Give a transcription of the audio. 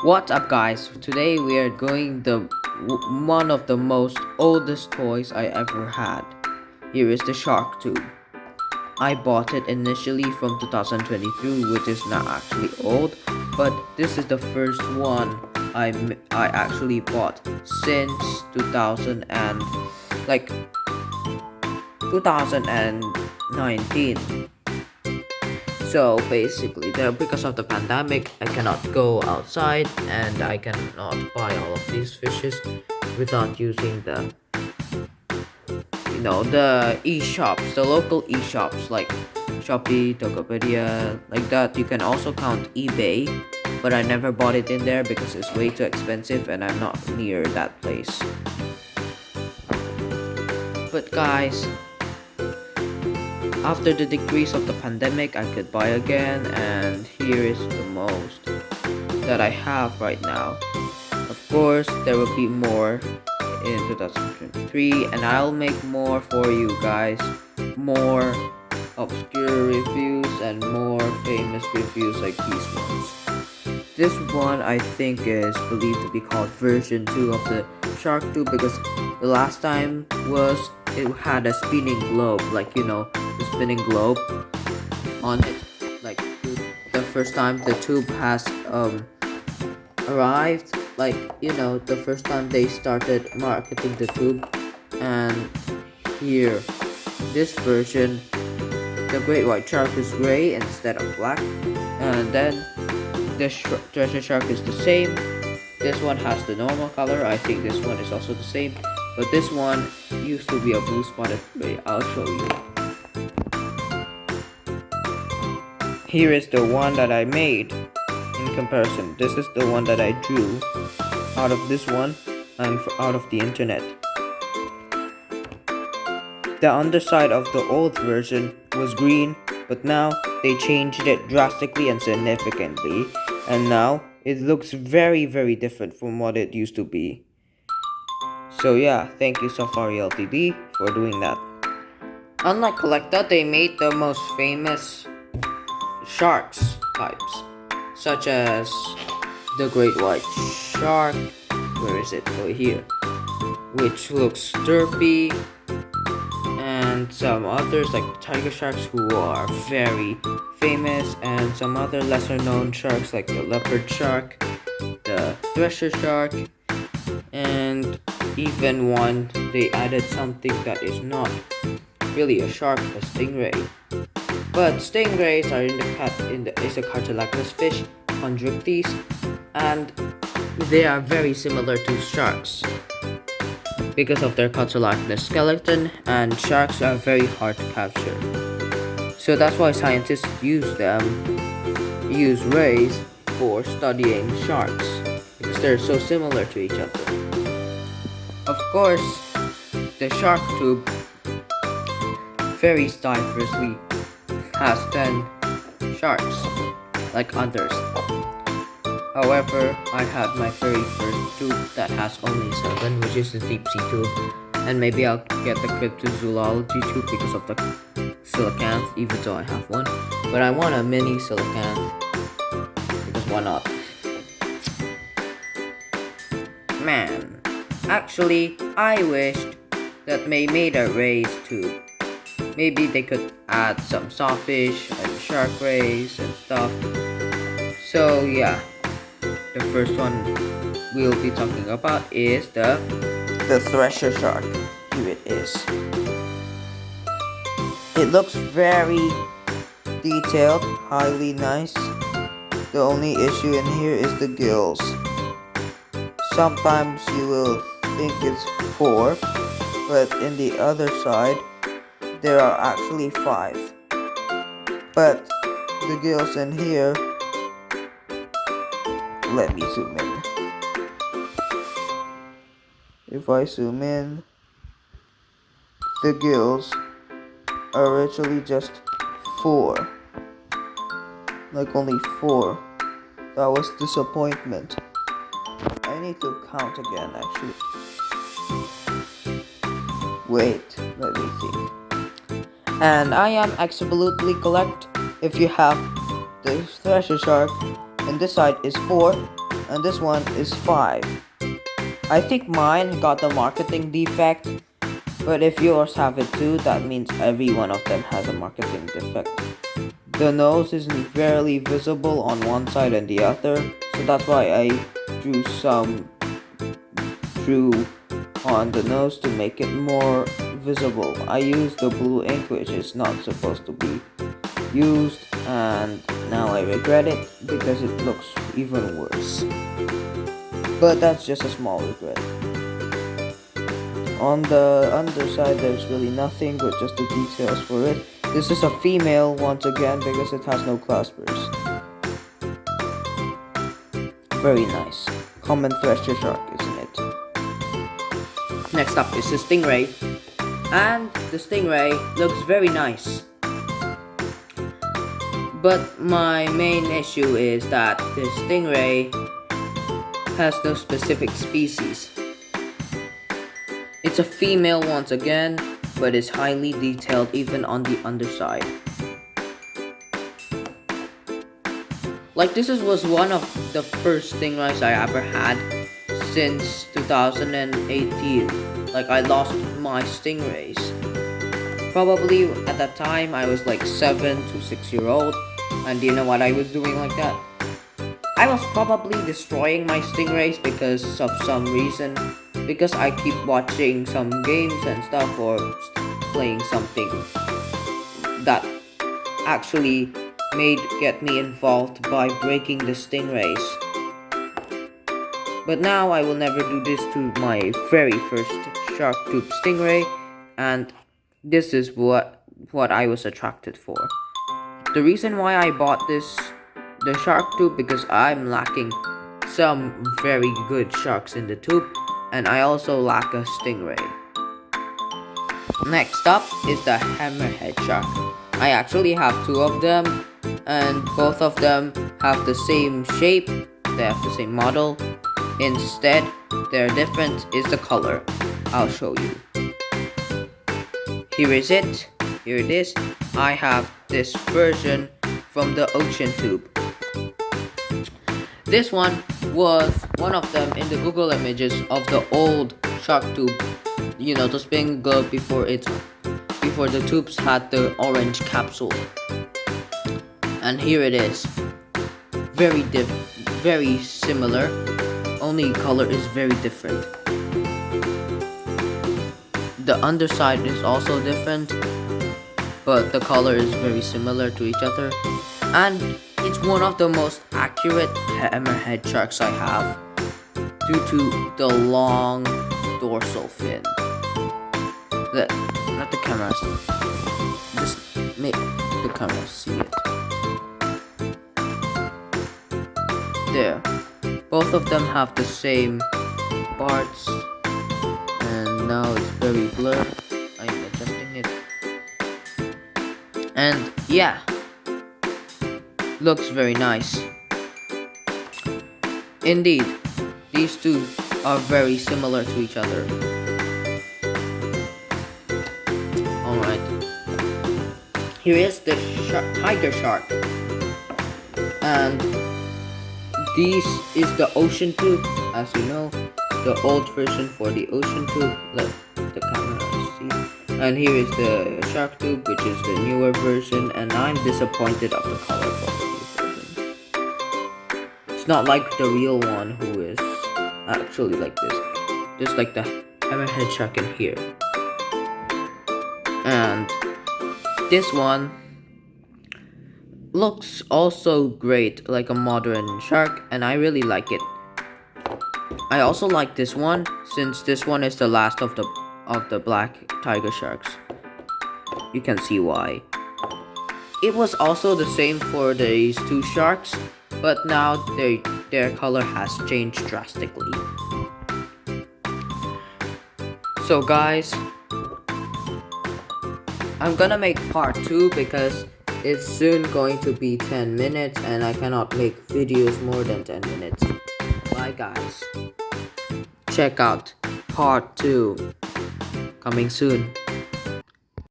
What's up, guys? Today we are going one of the most oldest toys I ever had. Here is the shark tube. I bought it initially from 2022, which is not actually old, but this is the first one I actually bought since 2000 and like 2019. So basically, because of the pandemic, I cannot go outside and I cannot buy all of these fishes without using the e-shops, the local e-shops like Shopee, Tokopedia, like that. You can also count eBay, but I never bought it in there because it's way too expensive and I'm not near that place. But guys, after the decrease of the pandemic, I could buy again, and here is the most that I have right now. Of course, there will be more in 2023, and I'll make more for you guys. More obscure reviews and more famous reviews like these ones. This one I think is believed to be called version 2 of the shark tube because the last time was it had a spinning globe, like the spinning globe on it. Like the first time the tube has arrived, like the first time they started marketing the tube. And here, this version, the great white shark is gray instead of black, and then the treasure shark is the same. This one has the normal color. I think this one is also the same, but this one used to be a blue spotted gray. I'll show you. Here is the one that I made in comparison. This is the one that I drew out of this one and out of the internet. The underside of the old version was green, but now they changed it drastically and significantly, and now it looks very different from what it used to be. So yeah, thank you Safari Ltd for doing that. Unlike Collecta, they made the most famous sharks types, such as the great white shark. Where is it? Oh, here, which looks derpy, and some others like tiger sharks who are very famous, and some other lesser known sharks like the leopard shark, the thresher shark, and even one they added something that is not really a shark, a stingray. But stingrays are is a cartilaginous fish, chondrichthyes, and they are very similar to sharks because of their cartilaginous skeleton, and sharks are very hard to capture. So that's why scientists use rays for studying sharks, because they're so similar to each other. Of course, the shark tube very diversely has 10 sharks like others. However, I had my very first tube that has only 7, which is the deep sea tube, and maybe I'll get the cryptozoology tube because of the coelacanth, even though I have one. But I want a mini coelacanth because why not? Man, actually, I wished that they made a rays tube. Maybe they could add some sawfish and shark rays and stuff. So yeah, the first one we'll be talking about is the thresher shark. Here it is. It looks very detailed, highly nice. The only issue in here is the gills. Sometimes you will think it's 4, but in the other side there are actually 5. But the gills in here, let me zoom in. If I zoom in, the gills are actually just 4. Like only 4. That was disappointment. I need to count again actually. Wait, let me think. And I am absolutely correct. If you have the thresher shark and this side is 4, and this one is 5. I think mine got the marketing defect, but if yours have it too, that means every one of them has a marketing defect. The nose isn't barely visible on one side and the other, so that's why I drew on the nose to make it more visible. I used the blue ink, which is not supposed to be used, and now I regret it because it looks even worse. But that's just a small regret. On the underside there's really nothing but just the details for it. This is a female once again because it has no claspers. Very nice. Common thresher shark, isn't it? Next up is the stingray. And the stingray looks very nice. But my main issue is that the stingray has no specific species. It's a female once again, but is highly detailed even on the underside. Like, this was one of the first stingrays I ever had since 2018. Like, I lost my stingrays. Probably at that time I was like 7 to 6 years old. And do you know what I was doing like that? I was probably destroying my stingrays because of some reason. Because I keep watching some games and stuff, or playing something that actually get me involved by breaking the stingrays. But now I will never do this to my very first shark tooth stingray, and this is what I was attracted for. The reason why I bought the shark tooth, because I'm lacking some very good sharks in the tube, and I also lack a stingray. Next up is the hammerhead shark. I actually have 2 of them, and both of them have the same shape, they have the same model. Instead, their difference is the color. I'll show you. Here is it. Here it is. I have this version from the ocean tube. This one was one of them in the Google images of the old shark tube. You know, the spin globe before the tubes had the orange capsule. And here it is. Very similar. Only color is very different. The underside is also different, but the color is very similar to each other. And it's one of the most accurate hammerhead sharks I have, due to the long dorsal fin. Let the camera just make the camera see it. There. Both of them have the same parts, and now it's very blurred. I'm adjusting it. And yeah, looks very nice. Indeed, these two are very similar to each other. Alright. Here is the tiger shark. And this is the ocean tube, as you know, the old version for the ocean tube. Let the camera see. And here is the shark tube, which is the newer version, and I'm disappointed of the color for the new version. It's not like the real one, who is actually like this, just like the hammerhead shark in here. And this one looks also great, like a modern shark, and I really like it. I also like this one, since this one is the last of the black tiger sharks. You can see why. It was also the same for these 2 sharks, but now their color has changed drastically. So guys, I'm gonna make part 2 because it's soon going to be 10 minutes and I cannot make videos more than 10 minutes. Bye guys. Check out part 2 coming soon.